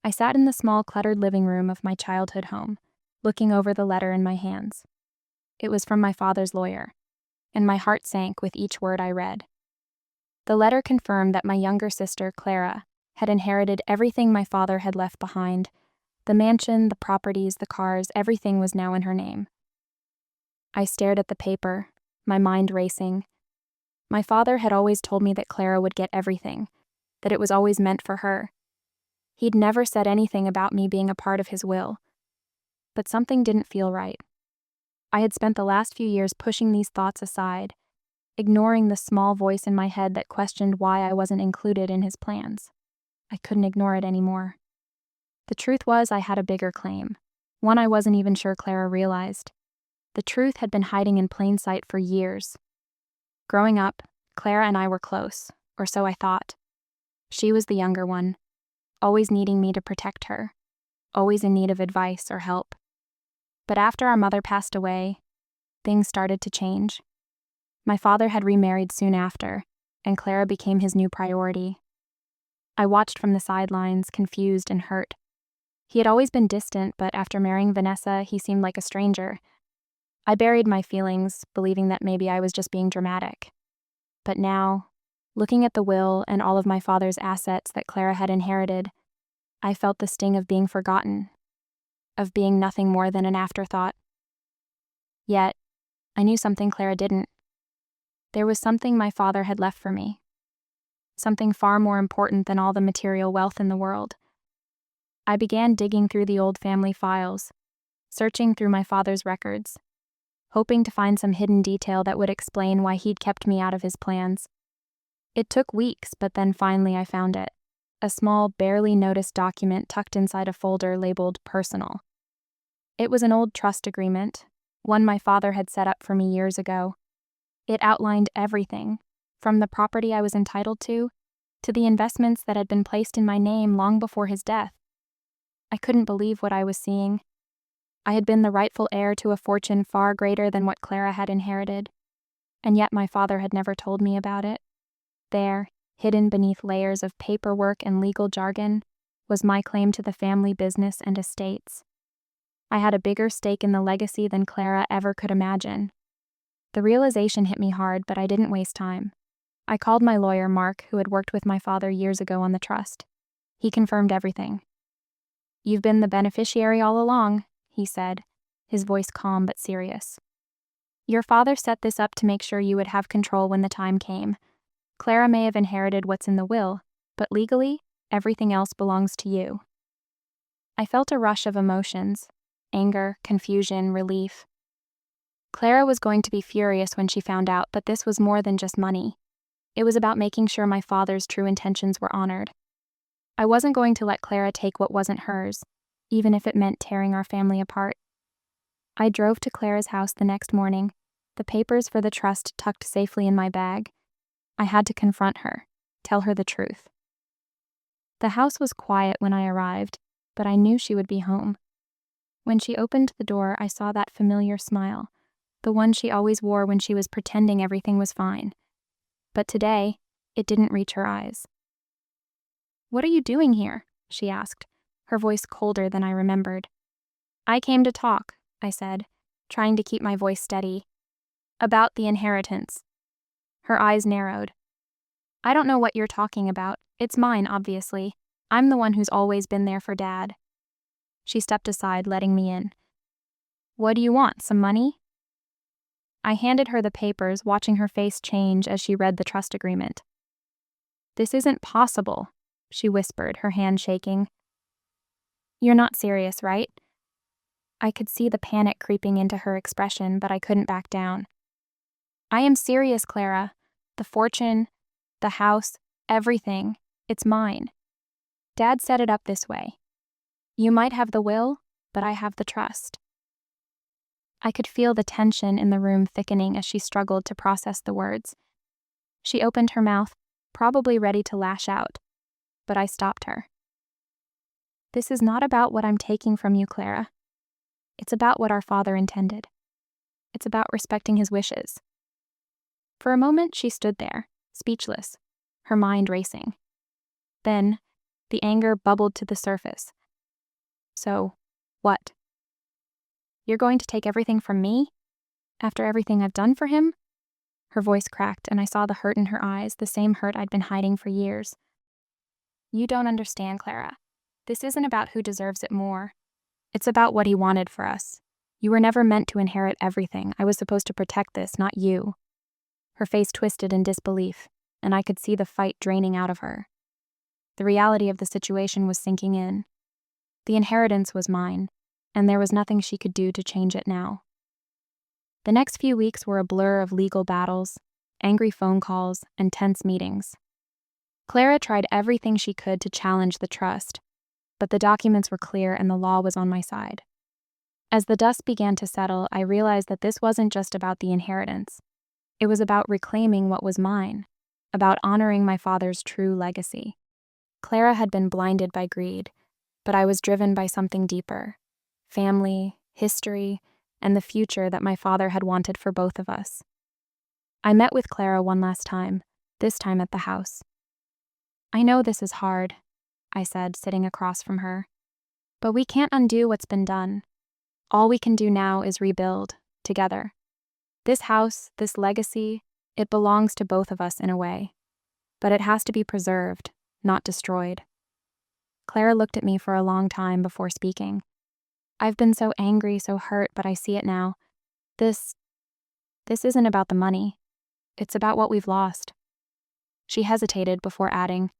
I sat in the small, cluttered living room of my childhood home, looking over the letter in my hands. It was from my father's lawyer, and my heart sank with each word I read. The letter confirmed that my younger sister, Clara, had inherited everything my father had left behind. The mansion, the properties, the cars, everything was now in her name. I stared at the paper, my mind racing. My father had always told me that Clara would get everything, that it was always meant for her. He'd never said anything about me being a part of his will. But something didn't feel right. I had spent the last few years pushing these thoughts aside, ignoring the small voice in my head that questioned why I wasn't included in his plans. I couldn't ignore it anymore. The truth was I had a bigger claim, one I wasn't even sure Clara realized. The truth had been hiding in plain sight for years. Growing up, Clara and I were close, or so I thought. She was the younger one, always needing me to protect her, always in need of advice or help. But after our mother passed away, things started to change. My father had remarried soon after, and Clara became his new priority. I watched from the sidelines, confused and hurt. He had always been distant, but after marrying Vanessa, he seemed like a stranger. I buried my feelings, believing that maybe I was just being dramatic. But now, looking at the will and all of my father's assets that Clara had inherited, I felt the sting of being forgotten, of being nothing more than an afterthought. Yet, I knew something Clara didn't. There was something my father had left for me. Something far more important than all the material wealth in the world. I began digging through the old family files, searching through my father's records, hoping to find some hidden detail that would explain why he'd kept me out of his plans. It took weeks, but then finally I found it. A small, barely noticed document tucked inside a folder labeled personal. It was an old trust agreement, one my father had set up for me years ago. It outlined everything, from the property I was entitled to the investments that had been placed in my name long before his death. I couldn't believe what I was seeing. I had been the rightful heir to a fortune far greater than what Clara had inherited, and yet my father had never told me about it. There, hidden beneath layers of paperwork and legal jargon, was my claim to the family business and estates. I had a bigger stake in the legacy than Clara ever could imagine. The realization hit me hard, but I didn't waste time. I called my lawyer, Mark, who had worked with my father years ago on the trust. He confirmed everything. "You've been the beneficiary all along," he said, his voice calm but serious. "Your father set this up to make sure you would have control when the time came. Clara may have inherited what's in the will, but legally, everything else belongs to you." I felt a rush of emotions: anger, confusion, relief. Clara was going to be furious when she found out, but this was more than just money. It was about making sure my father's true intentions were honored. I wasn't going to let Clara take what wasn't hers, even if it meant tearing our family apart. I drove to Clara's house the next morning, the papers for the trust tucked safely in my bag. I had to confront her, tell her the truth. The house was quiet when I arrived, but I knew she would be home. When she opened the door, I saw that familiar smile, the one she always wore when she was pretending everything was fine. But today, it didn't reach her eyes. "What are you doing here?" she asked, her voice colder than I remembered. "I came to talk," I said, trying to keep my voice steady. "About the inheritance." Her eyes narrowed. "I don't know what you're talking about. It's mine, obviously. I'm the one who's always been there for Dad." She stepped aside, letting me in. "What do you want, some money?" I handed her the papers, watching her face change as she read the trust agreement. "This isn't possible," she whispered, her hand shaking. "You're not serious, right?" I could see the panic creeping into her expression, but I couldn't back down. "I am serious, Clara. The fortune, the house, everything, it's mine. Dad set it up this way. You might have the will, but I have the trust." I could feel the tension in the room thickening as she struggled to process the words. She opened her mouth, probably ready to lash out, but I stopped her. "This is not about what I'm taking from you, Clara. It's about what our father intended. It's about respecting his wishes." For a moment, she stood there, speechless, her mind racing. Then, The anger bubbled to the surface. So, what? You're going to take everything from me? After everything I've done for him? Her voice cracked, and I saw the hurt in her eyes, the same hurt I'd been hiding for years. You don't understand, Clara. This isn't about who deserves it more. It's about what he wanted for us. You were never meant to inherit everything. I was supposed to protect this, not you. Her face twisted in disbelief, and I could see the fight draining out of her. The reality of the situation was sinking in. The inheritance was mine, and there was nothing she could do to change it now. The next few weeks were a blur of legal battles, angry phone calls, and tense meetings. Clara tried everything she could to challenge the trust, but the documents were clear and the law was on my side. As the dust began to settle, I realized that this wasn't just about the inheritance. It was about reclaiming what was mine, about honoring my father's true legacy. Clara had been blinded by greed, but I was driven by something deeper: family, history, and the future that my father had wanted for both of us. I met with Clara one last time, this time at the house. I know this is hard, I said, sitting across from her, but we can't undo what's been done. All we can do now is rebuild, together. This house, this legacy, it belongs to both of us in a way, but it has to be preserved, not destroyed. Clara looked at me for a long time before speaking. I've been so angry, so hurt, but I see it now. This isn't about the money. It's about what we've lost. She hesitated before adding,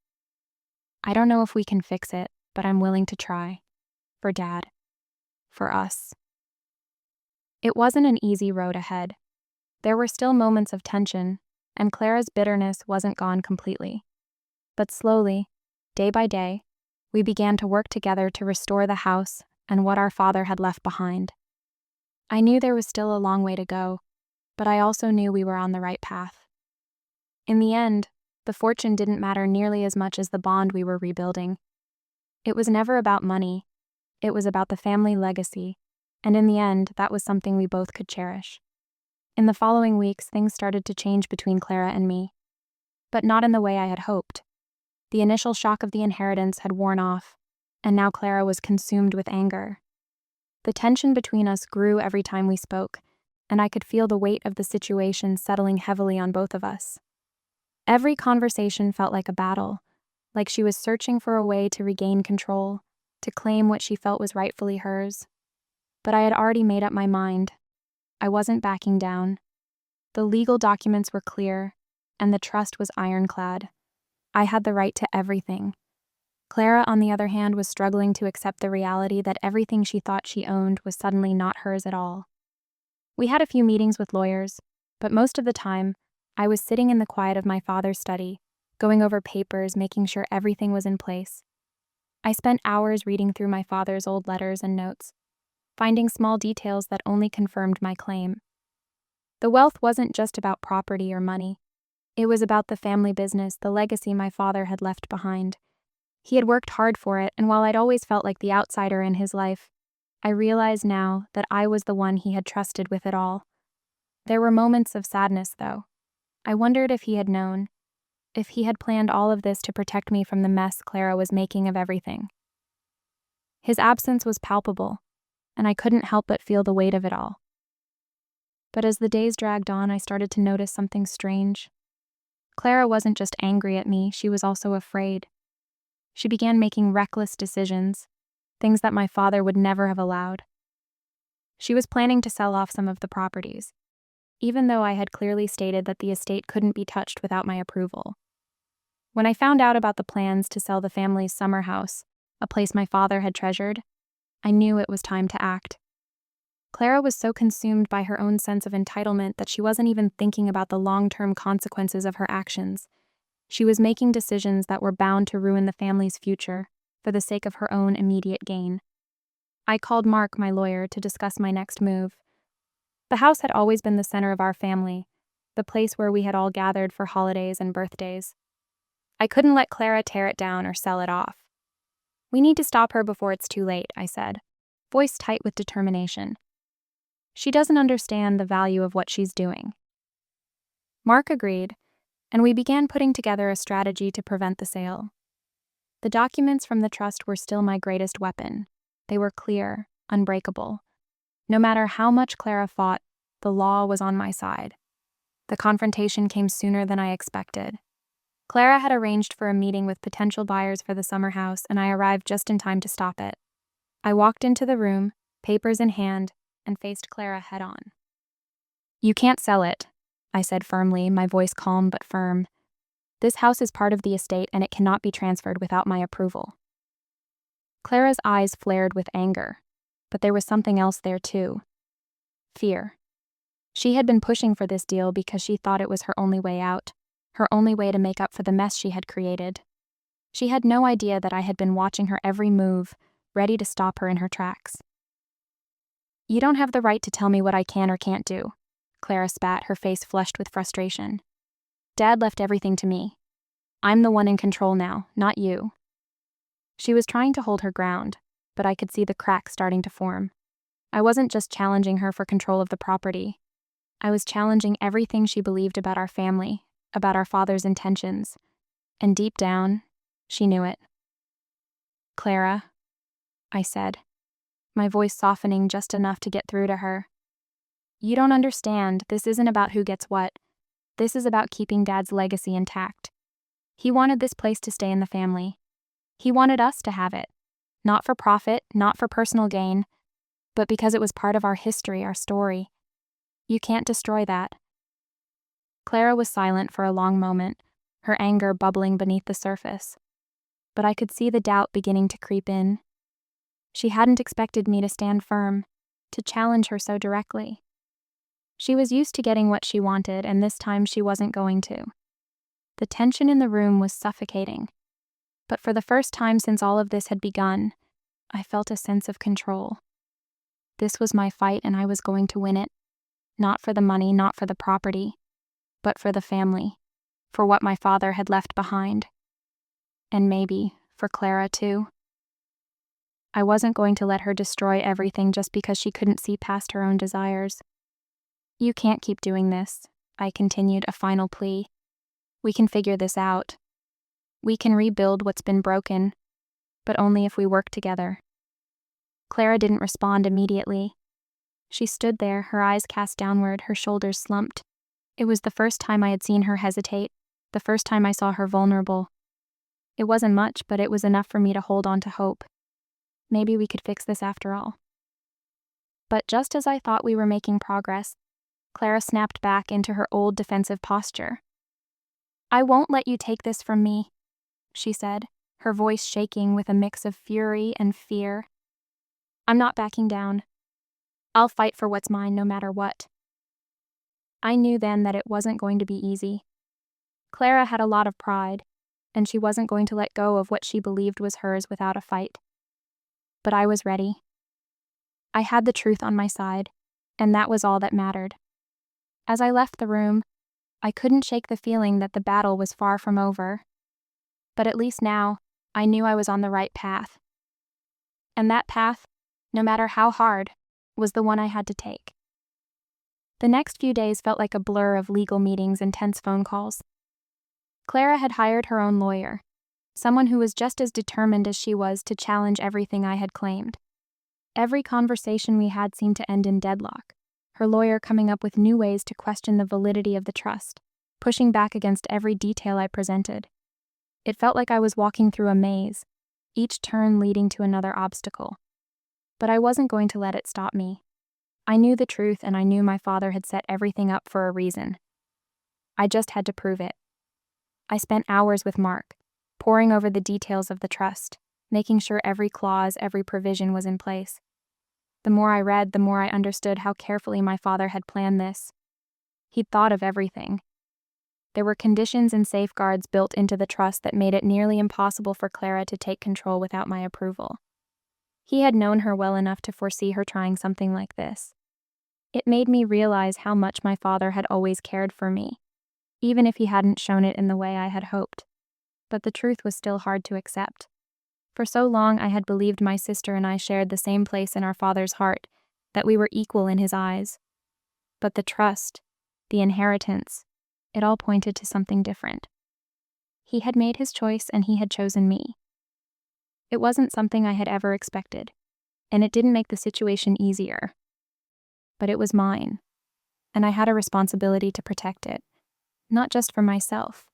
I don't know if we can fix it, but I'm willing to try. For Dad. For us. It wasn't an easy road ahead. There were still moments of tension, and Clara's bitterness wasn't gone completely. But slowly, day by day, we began to work together to restore the house and what our father had left behind. I knew there was still a long way to go, but I also knew we were on the right path. In the end, the fortune didn't matter nearly as much as the bond we were rebuilding. It was never about money. It was about the family legacy, and in the end, that was something we both could cherish. In the following weeks, things started to change between Clara and me, but not in the way I had hoped. The initial shock of the inheritance had worn off, and now Clara was consumed with anger. The tension between us grew every time we spoke, and I could feel the weight of the situation settling heavily on both of us. Every conversation felt like a battle, like she was searching for a way to regain control, to claim what she felt was rightfully hers. But I had already made up my mind. I wasn't backing down. The legal documents were clear, and the trust was ironclad. I had the right to everything. Clara, on the other hand, was struggling to accept the reality that everything she thought she owned was suddenly not hers at all. We had a few meetings with lawyers, but most of the time, I was sitting in the quiet of my father's study, going over papers, making sure everything was in place. I spent hours reading through my father's old letters and notes, finding small details that only confirmed my claim. The wealth wasn't just about property or money. It was about the family business, the legacy my father had left behind. He had worked hard for it, and while I'd always felt like the outsider in his life, I realized now that I was the one he had trusted with it all. There were moments of sadness, though. I wondered if he had known, if he had planned all of this to protect me from the mess Clara was making of everything. His absence was palpable, and I couldn't help but feel the weight of it all. But as the days dragged on, I started to notice something strange. Clara wasn't just angry at me, she was also afraid. She began making reckless decisions, things that my father would never have allowed. She was planning to sell off some of the properties, even though I had clearly stated that the estate couldn't be touched without my approval. When I found out about the plans to sell the family's summer house, a place my father had treasured, I knew it was time to act. Clara was so consumed by her own sense of entitlement that she wasn't even thinking about the long-term consequences of her actions. She was making decisions that were bound to ruin the family's future for the sake of her own immediate gain. I called Mark, my lawyer, to discuss my next move. The house had always been the center of our family, the place where we had all gathered for holidays and birthdays. I couldn't let Clara tear it down or sell it off. We need to stop her before it's too late, I said, voice tight with determination. She doesn't understand the value of what she's doing. Mark agreed, and we began putting together a strategy to prevent the sale. The documents from the trust were still my greatest weapon. They were clear, unbreakable. No matter how much Clara fought, the law was on my side. The confrontation came sooner than I expected. Clara had arranged for a meeting with potential buyers for the summer house, and I arrived just in time to stop it. I walked into the room, papers in hand, and faced Clara head-on. "You can't sell it," I said firmly, my voice calm but firm. "This house is part of the estate and it cannot be transferred without my approval." Clara's eyes flared with anger, but there was something else there too. Fear. She had been pushing for this deal because she thought it was her only way out, her only way to make up for the mess she had created. She had no idea that I had been watching her every move, ready to stop her in her tracks. "You don't have the right to tell me what I can or can't do," Clara spat, her face flushed with frustration. "Dad left everything to me. I'm the one in control now, not you." She was trying to hold her ground, but I could see the cracks starting to form. I wasn't just challenging her for control of the property. I was challenging everything she believed about our family, about our father's intentions. And deep down, she knew it. "Clara," I said, my voice softening just enough to get through to her. "You don't understand. This isn't about who gets what. This is about keeping Dad's legacy intact. He wanted this place to stay in the family. He wanted us to have it. Not for profit, not for personal gain, but because it was part of our history, our story. You can't destroy that." Clara was silent for a long moment, her anger bubbling beneath the surface. But I could see the doubt beginning to creep in. She hadn't expected me to stand firm, to challenge her so directly. She was used to getting what she wanted, and this time she wasn't going to. The tension in the room was suffocating. But for the first time since all of this had begun, I felt a sense of control. This was my fight, and I was going to win it. Not for the money, not for the property, but for the family, for what my father had left behind. And maybe for Clara too. I wasn't going to let her destroy everything just because she couldn't see past her own desires. "You can't keep doing this," I continued, a final plea. "We can figure this out. We can rebuild what's been broken, but only if we work together." Clara didn't respond immediately. She stood there, her eyes cast downward, her shoulders slumped. It was the first time I had seen her hesitate, the first time I saw her vulnerable. It wasn't much, but it was enough for me to hold on to hope. Maybe we could fix this after all. But just as I thought we were making progress, Clara snapped back into her old defensive posture. "I won't let you take this from me," she said, her voice shaking with a mix of fury and fear. "I'm not backing down. I'll fight for what's mine no matter what." I knew then that it wasn't going to be easy. Clara had a lot of pride, and she wasn't going to let go of what she believed was hers without a fight. But I was ready. I had the truth on my side, and that was all that mattered. As I left the room, I couldn't shake the feeling that the battle was far from over. But at least now, I knew I was on the right path. And that path, no matter how hard, was the one I had to take. The next few days felt like a blur of legal meetings and tense phone calls. Clara had hired her own lawyer, someone who was just as determined as she was to challenge everything I had claimed. Every conversation we had seemed to end in deadlock, her lawyer coming up with new ways to question the validity of the trust, pushing back against every detail I presented. It felt like I was walking through a maze, each turn leading to another obstacle. But I wasn't going to let it stop me. I knew the truth, and I knew my father had set everything up for a reason. I just had to prove it. I spent hours with Mark, poring over the details of the trust, making sure every clause, every provision was in place. The more I read, the more I understood how carefully my father had planned this. He'd thought of everything. There were conditions and safeguards built into the trust that made it nearly impossible for Clara to take control without my approval. He had known her well enough to foresee her trying something like this. It made me realize how much my father had always cared for me, even if he hadn't shown it in the way I had hoped. But the truth was still hard to accept. For so long I had believed my sister and I shared the same place in our father's heart, that we were equal in his eyes. But the trust, the inheritance, it all pointed to something different. He had made his choice and he had chosen me. It wasn't something I had ever expected, and it didn't make the situation easier. But it was mine, and I had a responsibility to protect it, not just for myself,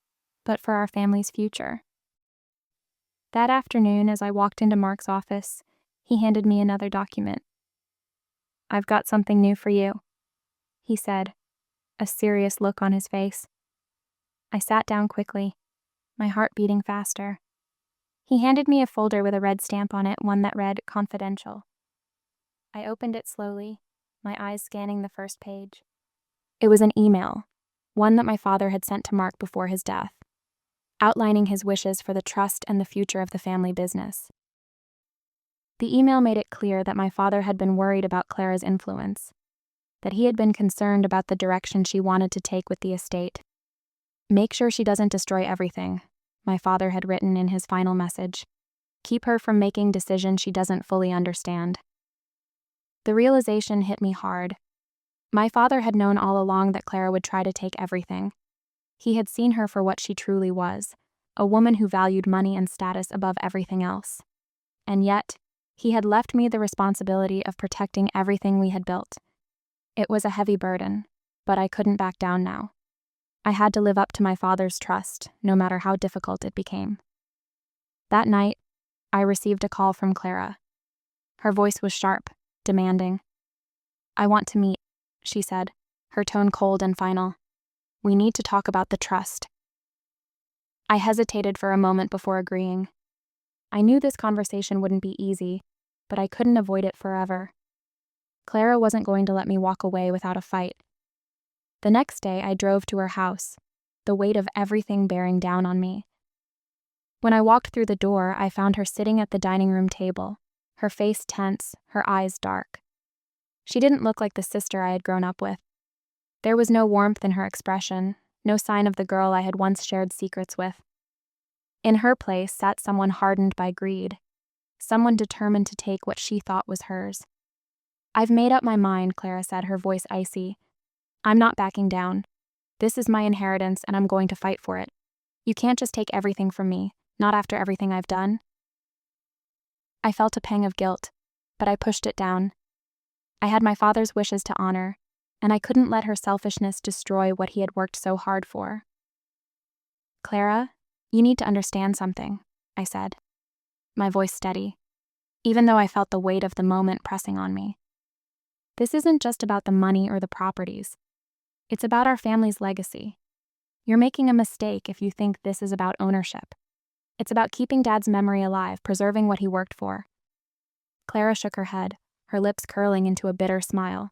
but for our family's future. That afternoon, as I walked into Mark's office, he handed me another document. "I've got something new for you," he said, a serious look on his face. I sat down quickly, my heart beating faster. He handed me a folder with a red stamp on it, one that read "Confidential." I opened it slowly, my eyes scanning the first page. It was an email, one that my father had sent to Mark before his death, outlining his wishes for the trust and the future of the family business. The email made it clear that my father had been worried about Clara's influence, that he had been concerned about the direction she wanted to take with the estate. "Make sure she doesn't destroy everything," my father had written in his final message. "Keep her from making decisions she doesn't fully understand." The realization hit me hard. My father had known all along that Clara would try to take everything. He had seen her for what she truly was, a woman who valued money and status above everything else. And yet, he had left me the responsibility of protecting everything we had built. It was a heavy burden, but I couldn't back down now. I had to live up to my father's trust, no matter how difficult it became. That night, I received a call from Clara. Her voice was sharp, demanding. "I want to meet," she said, her tone cold and final. "We need to talk about the trust." I hesitated for a moment before agreeing. I knew this conversation wouldn't be easy, but I couldn't avoid it forever. Clara wasn't going to let me walk away without a fight. The next day, I drove to her house, the weight of everything bearing down on me. When I walked through the door, I found her sitting at the dining room table, her face tense, her eyes dark. She didn't look like the sister I had grown up with. There was no warmth in her expression, no sign of the girl I had once shared secrets with. In her place sat someone hardened by greed, someone determined to take what she thought was hers. "I've made up my mind," Clara said, her voice icy. "I'm not backing down. This is my inheritance, and I'm going to fight for it. You can't just take everything from me, not after everything I've done." I felt a pang of guilt, but I pushed it down. I had my father's wishes to honor, and I couldn't let her selfishness destroy what he had worked so hard for. "Clara, you need to understand something," I said, my voice steady, even though I felt the weight of the moment pressing on me. "This isn't just about the money or the properties. It's about our family's legacy. You're making a mistake if you think this is about ownership. It's about keeping Dad's memory alive, preserving what he worked for." Clara shook her head, her lips curling into a bitter smile.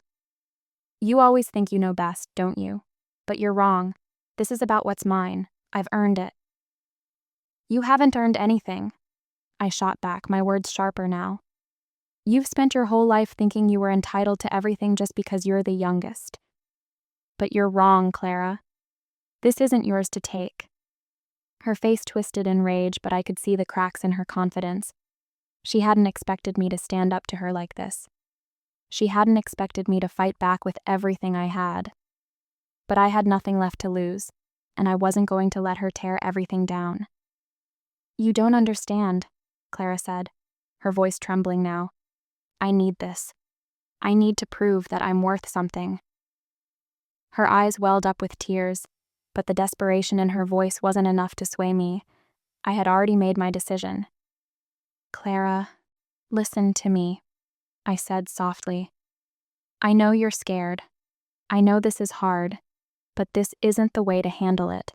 "You always think you know best, don't you? But you're wrong. This is about what's mine. I've earned it." "You haven't earned anything," I shot back, my words sharper now. "You've spent your whole life thinking you were entitled to everything just because you're the youngest. But you're wrong, Clara. This isn't yours to take." Her face twisted in rage, but I could see the cracks in her confidence. She hadn't expected me to stand up to her like this. She hadn't expected me to fight back with everything I had. But I had nothing left to lose, and I wasn't going to let her tear everything down. "You don't understand," Clara said, her voice trembling now. "I need this. I need to prove that I'm worth something." Her eyes welled up with tears, but the desperation in her voice wasn't enough to sway me. I had already made my decision. "Clara, listen to me," I said softly. "I know you're scared. I know this is hard, but this isn't the way to handle it.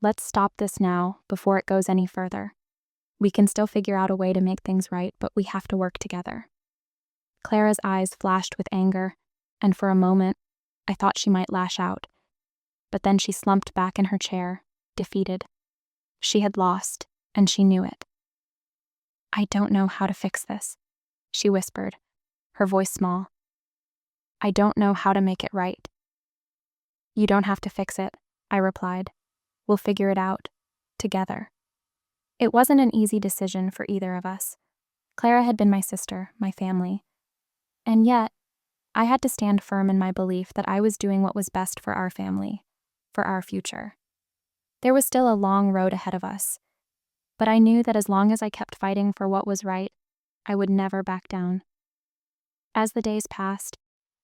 Let's stop this now, before it goes any further. We can still figure out a way to make things right, but we have to work together." Clara's eyes flashed with anger, and for a moment, I thought she might lash out. But then she slumped back in her chair, defeated. She had lost, and she knew it. "I don't know how to fix this," she whispered, her voice small. "I don't know how to make it right." "You don't have to fix it," I replied. "We'll figure it out, together." It wasn't an easy decision for either of us. Clara had been my sister, my family. And yet, I had to stand firm in my belief that I was doing what was best for our family, for our future. There was still a long road ahead of us, But I knew that as long as I kept fighting for what was right, I would never back down. As the days passed,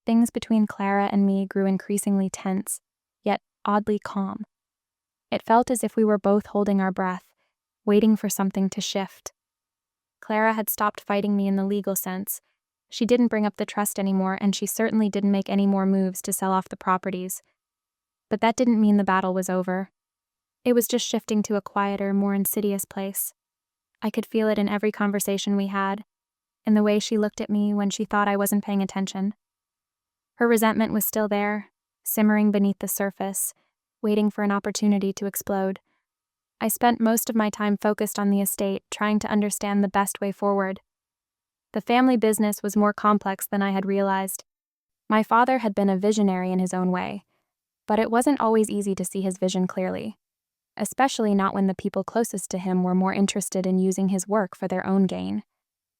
things between Clara and me grew increasingly tense, yet oddly calm. It felt as if we were both holding our breath, waiting for something to shift. Clara had stopped fighting me in the legal sense. She didn't bring up the trust anymore, and she certainly didn't make any more moves to sell off the properties. But that didn't mean the battle was over. It was just shifting to a quieter, more insidious place. I could feel it in every conversation we had, in the way she looked at me when she thought I wasn't paying attention. Her resentment was still there, simmering beneath the surface, waiting for an opportunity to explode. I spent most of my time focused on the estate, trying to understand the best way forward. The family business was more complex than I had realized. My father had been a visionary in his own way, but it wasn't always easy to see his vision clearly, especially not when the people closest to him were more interested in using his work for their own gain.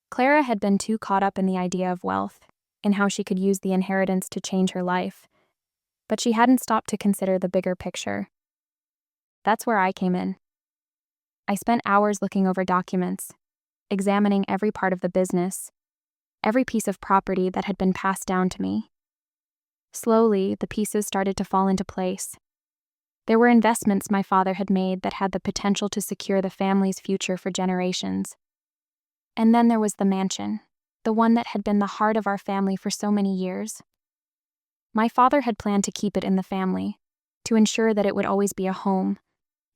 Clara had been too caught up in the idea of wealth, in how she could use the inheritance to change her life, but she hadn't stopped to consider the bigger picture. That's where I came in. I spent hours looking over documents, examining every part of the business, every piece of property that had been passed down to me. Slowly, the pieces started to fall into place. There were investments my father had made that had the potential to secure the family's future for generations. And then there was the mansion, the one that had been the heart of our family for so many years. My father had planned to keep it in the family, to ensure that it would always be a home,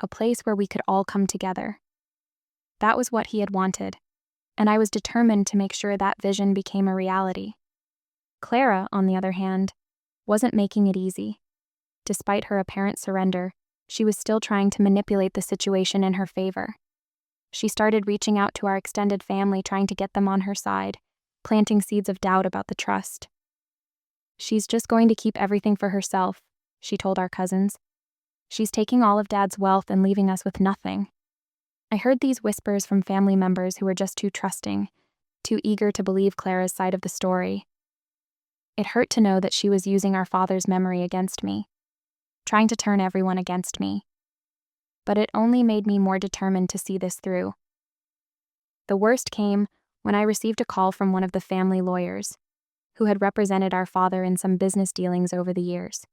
a place where we could all come together. That was what he had wanted, and I was determined to make sure that vision became a reality. Clara, on the other hand, wasn't making it easy. Despite her apparent surrender, she was still trying to manipulate the situation in her favor. She started reaching out to our extended family, trying to get them on her side, planting seeds of doubt about the trust. "She's just going to keep everything for herself," she told our cousins. "She's taking all of Dad's wealth and leaving us with nothing." I heard these whispers from family members who were just too trusting, too eager to believe Clara's side of the story. It hurt to know that she was using our father's memory against me, trying to turn everyone against me. But it only made me more determined to see this through. The worst came when I received a call from one of the family lawyers, who had represented our father in some business dealings over the years.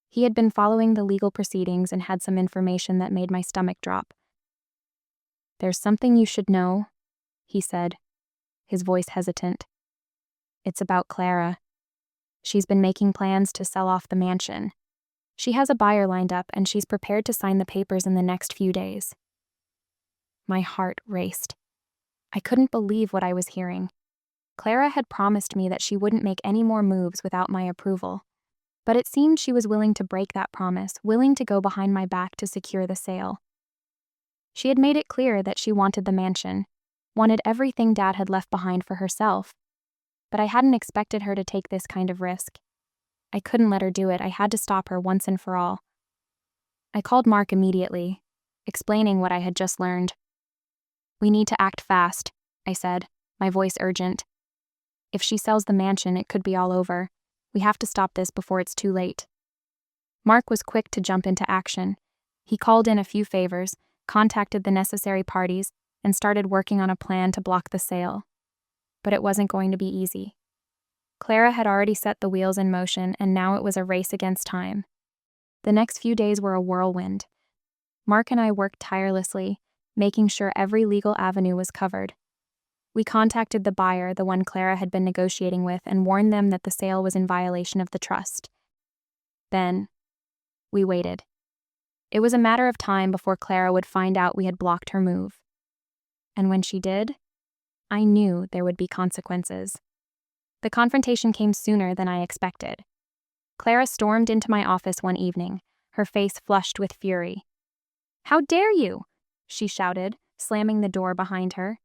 He had been following the legal proceedings and had some information that made my stomach drop. "There's something you should know," he said, his voice hesitant. "It's about Clara. She's been making plans to sell off the mansion. She has a buyer lined up, and she's prepared to sign the papers in the next few days." My heart raced. I couldn't believe what I was hearing. Clara had promised me that she wouldn't make any more moves without my approval. But it seemed she was willing to break that promise, willing to go behind my back to secure the sale. She had made it clear that she wanted the mansion, wanted everything Dad had left behind for herself. But I hadn't expected her to take this kind of risk. I couldn't let her do it. I had to stop her once and for all. I called Mark immediately, explaining what I had just learned. "We need to act fast," I said, my voice urgent. "If she sells the mansion, it could be all over. We have to stop this before it's too late." Mark was quick to jump into action. He called in a few favors, contacted the necessary parties, and started working on a plan to block the sale. But it wasn't going to be easy. Clara had already set the wheels in motion, and now it was a race against time. The next few days were a whirlwind. Mark and I worked tirelessly, making sure every legal avenue was covered. We contacted the buyer, the one Clara had been negotiating with, and warned them that the sale was in violation of the trust. Then, we waited. It was a matter of time before Clara would find out we had blocked her move. And when she did, I knew there would be consequences. The confrontation came sooner than I expected. Clara stormed into my office one evening, her face flushed with fury. "How dare you?" she shouted, slamming the door behind her.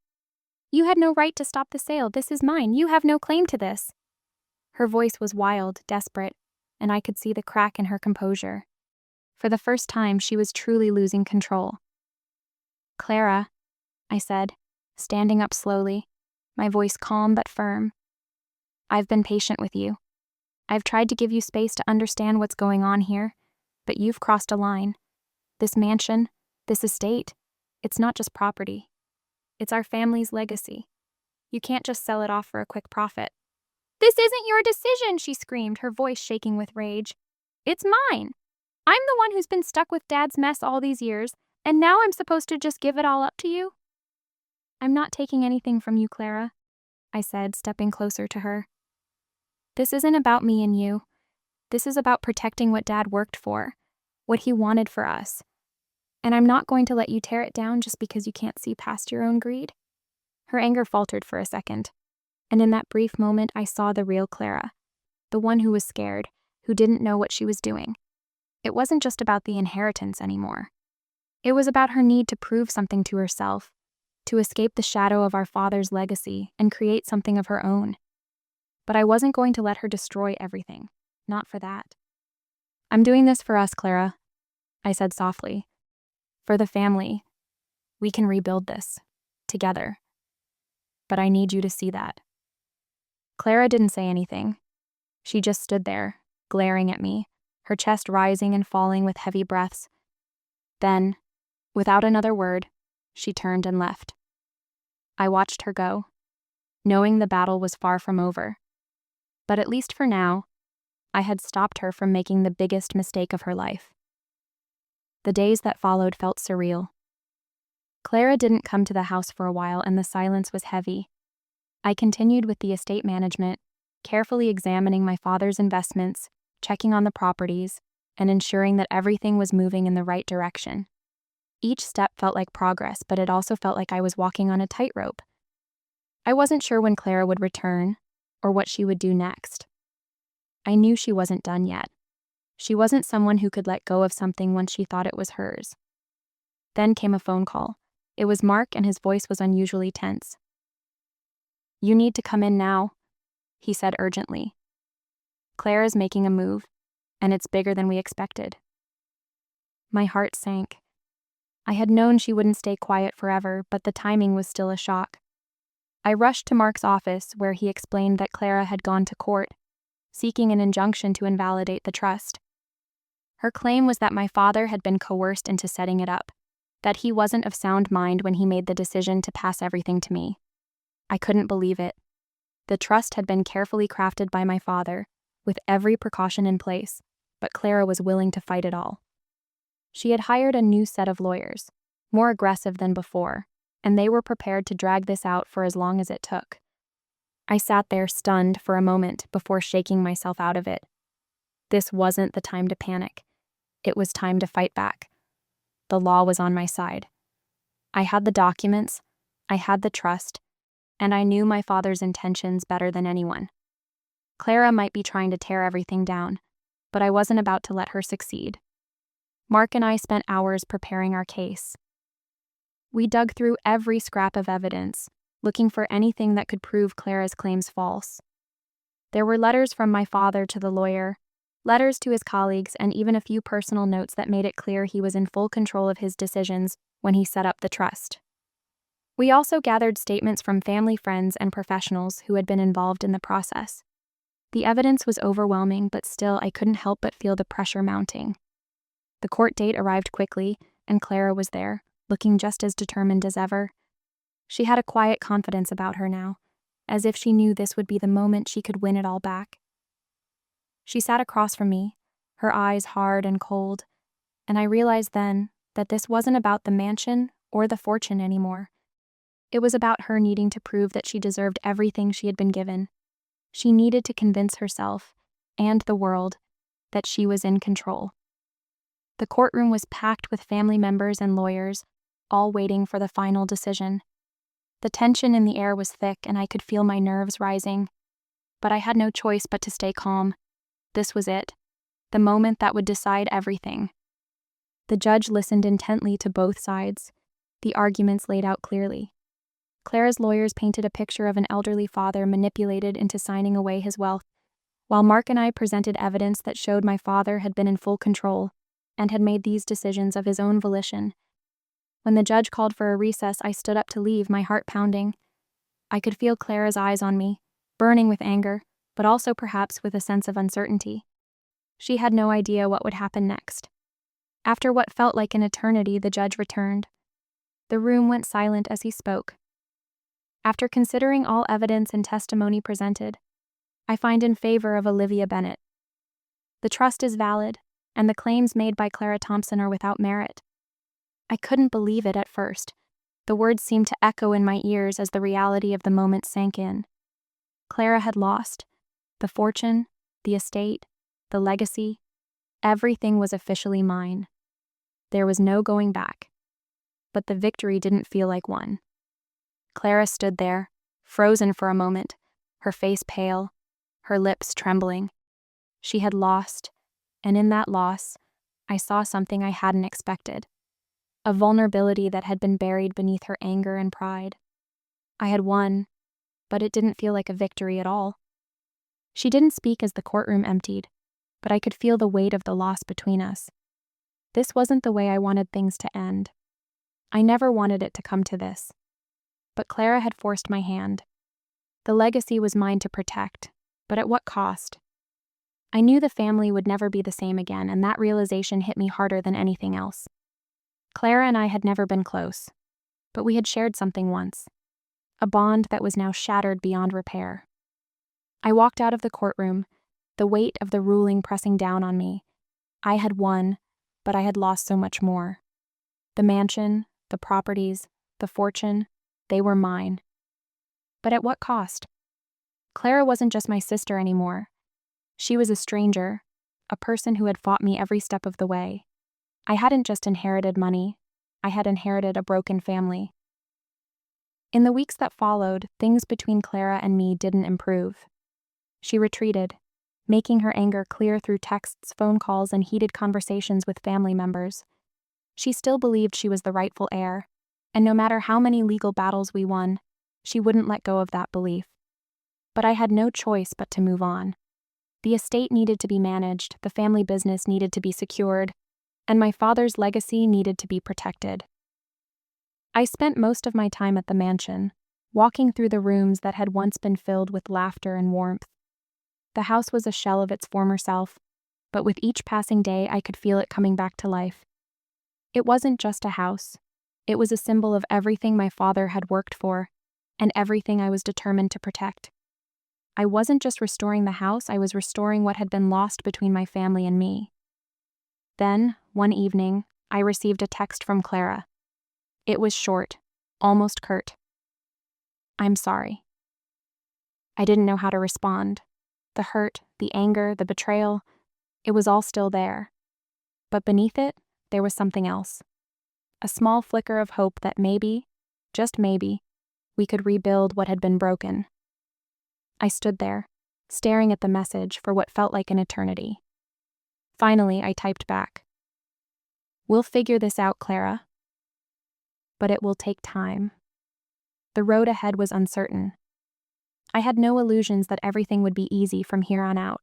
"You had no right to stop the sale. This is mine. You have no claim to this." Her voice was wild, desperate, and I could see the crack in her composure. For the first time, she was truly losing control. "Clara," I said, standing up slowly, my voice calm but firm. "I've been patient with you. I've tried to give you space to understand what's going on here, but you've crossed a line. This mansion, this estate, It's not just property. It's our family's legacy. You can't just sell it off for a quick profit." "This isn't your decision," she screamed, her voice shaking with rage. "It's mine. I'm the one who's been stuck with Dad's mess all these years, and now I'm supposed to just give it all up to you?" "I'm not taking anything from you, Clara," I said, stepping closer to her. "This isn't about me and you. This is about protecting what Dad worked for, what he wanted for us. And I'm not going to let you tear it down just because you can't see past your own greed." Her anger faltered for a second, and in that brief moment I saw the real Clara, the one who was scared, who didn't know what she was doing. It wasn't just about the inheritance anymore. It was about her need to prove something to herself, to escape the shadow of our father's legacy and create something of her own. But I wasn't going to let her destroy everything, not for that. "I'm doing this for us, Clara," I said softly. "For the family. We can rebuild this, together. But I need you to see that." Clara didn't say anything. She just stood there, glaring at me, her chest rising and falling with heavy breaths. Then, without another word, she turned and left. I watched her go, knowing the battle was far from over. But at least for now, I had stopped her from making the biggest mistake of her life. The days that followed felt surreal. Clara didn't come to the house for a while, and the silence was heavy. I continued with the estate management, carefully examining my father's investments, checking on the properties, and ensuring that everything was moving in the right direction. Each step felt like progress, but it also felt like I was walking on a tightrope. I wasn't sure when Clara would return, or what she would do next. I knew she wasn't done yet. She wasn't someone who could let go of something once she thought it was hers. Then came a phone call. It was Mark, and his voice was unusually tense. "You need to come in now," he said urgently. "Clara's making a move, and it's bigger than we expected." My heart sank. I had known she wouldn't stay quiet forever, but the timing was still a shock. I rushed to Mark's office, where he explained that Clara had gone to court, seeking an injunction to invalidate the trust. Her claim was that my father had been coerced into setting it up, that he wasn't of sound mind when he made the decision to pass everything to me. I couldn't believe it. The trust had been carefully crafted by my father, with every precaution in place, but Clara was willing to fight it all. She had hired a new set of lawyers, more aggressive than before, and they were prepared to drag this out for as long as it took. I sat there stunned for a moment before shaking myself out of it. This wasn't the time to panic. It was time to fight back. The law was on my side. I had the documents, I had the trust, and I knew my father's intentions better than anyone. Clara might be trying to tear everything down, but I wasn't about to let her succeed. Mark and I spent hours preparing our case. We dug through every scrap of evidence, looking for anything that could prove Clara's claims false. There were letters from my father to the lawyer, letters to his colleagues, and even a few personal notes that made it clear he was in full control of his decisions when he set up the trust. We also gathered statements from family, friends, and professionals who had been involved in the process. The evidence was overwhelming, but still I couldn't help but feel the pressure mounting. The court date arrived quickly, and Clara was there, looking just as determined as ever. She had a quiet confidence about her now, as if she knew this would be the moment she could win it all back. She sat across from me, her eyes hard and cold, and I realized then that this wasn't about the mansion or the fortune anymore. It was about her needing to prove that she deserved everything she had been given. She needed to convince herself, and the world, that she was in control. The courtroom was packed with family members and lawyers, all waiting for the final decision. The tension in the air was thick, and I could feel my nerves rising. But I had no choice but to stay calm. This was it, the moment that would decide everything. The judge listened intently to both sides, the arguments laid out clearly. Clara's lawyers painted a picture of an elderly father manipulated into signing away his wealth, while Mark and I presented evidence that showed my father had been in full control and had made these decisions of his own volition. When the judge called for a recess, I stood up to leave, my heart pounding. I could feel Clara's eyes on me, burning with anger, but also perhaps with a sense of uncertainty. She had no idea what would happen next. After what felt like an eternity, the judge returned. The room went silent as he spoke. After considering all evidence and testimony presented, I find in favor of Olivia Bennett. The trust is valid, and the claims made by Clara Thompson are without merit. I couldn't believe it at first. The words seemed to echo in my ears as the reality of the moment sank in. Clara had lost. The fortune, the estate, the legacy, everything was officially mine. There was no going back. But the victory didn't feel like one. Clara stood there, frozen for a moment, her face pale, her lips trembling. She had lost, and in that loss, I saw something I hadn't expected. A vulnerability that had been buried beneath her anger and pride. I had won, but it didn't feel like a victory at all. She didn't speak as the courtroom emptied, but I could feel the weight of the loss between us. This wasn't the way I wanted things to end. I never wanted it to come to this. But Clara had forced my hand. The legacy was mine to protect, but at what cost? I knew the family would never be the same again, and that realization hit me harder than anything else. Clara and I had never been close, but we had shared something once. A bond that was now shattered beyond repair. I walked out of the courtroom, the weight of the ruling pressing down on me. I had won, but I had lost so much more. The mansion, the properties, the fortune, they were mine. But at what cost? Clara wasn't just my sister anymore. She was a stranger, a person who had fought me every step of the way. I hadn't just inherited money, I had inherited a broken family. In the weeks that followed, things between Clara and me didn't improve. She retreated, making her anger clear through texts, phone calls, and heated conversations with family members. She still believed she was the rightful heir, and no matter how many legal battles we won, she wouldn't let go of that belief. But I had no choice but to move on. The estate needed to be managed, the family business needed to be secured, and my father's legacy needed to be protected. I spent most of my time at the mansion, walking through the rooms that had once been filled with laughter and warmth. The house was a shell of its former self, but with each passing day I could feel it coming back to life. It wasn't just a house. It was a symbol of everything my father had worked for, and everything I was determined to protect. I wasn't just restoring the house, I was restoring what had been lost between my family and me. Then, one evening, I received a text from Clara. It was short, almost curt. "I'm sorry." I didn't know how to respond. The hurt, the anger, the betrayal, it was all still there. But beneath it, there was something else. A small flicker of hope that maybe, just maybe, we could rebuild what had been broken. I stood there, staring at the message for what felt like an eternity. Finally, I typed back. "We'll figure this out, Clara. But it will take time." The road ahead was uncertain. I had no illusions that everything would be easy from here on out.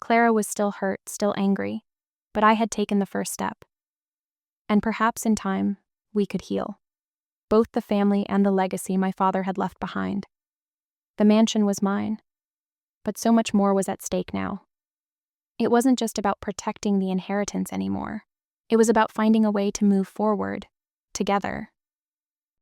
Clara was still hurt, still angry, but I had taken the first step. And perhaps in time, we could heal. Both the family and the legacy my father had left behind. The mansion was mine, but so much more was at stake now. It wasn't just about protecting the inheritance anymore. It was about finding a way to move forward, together.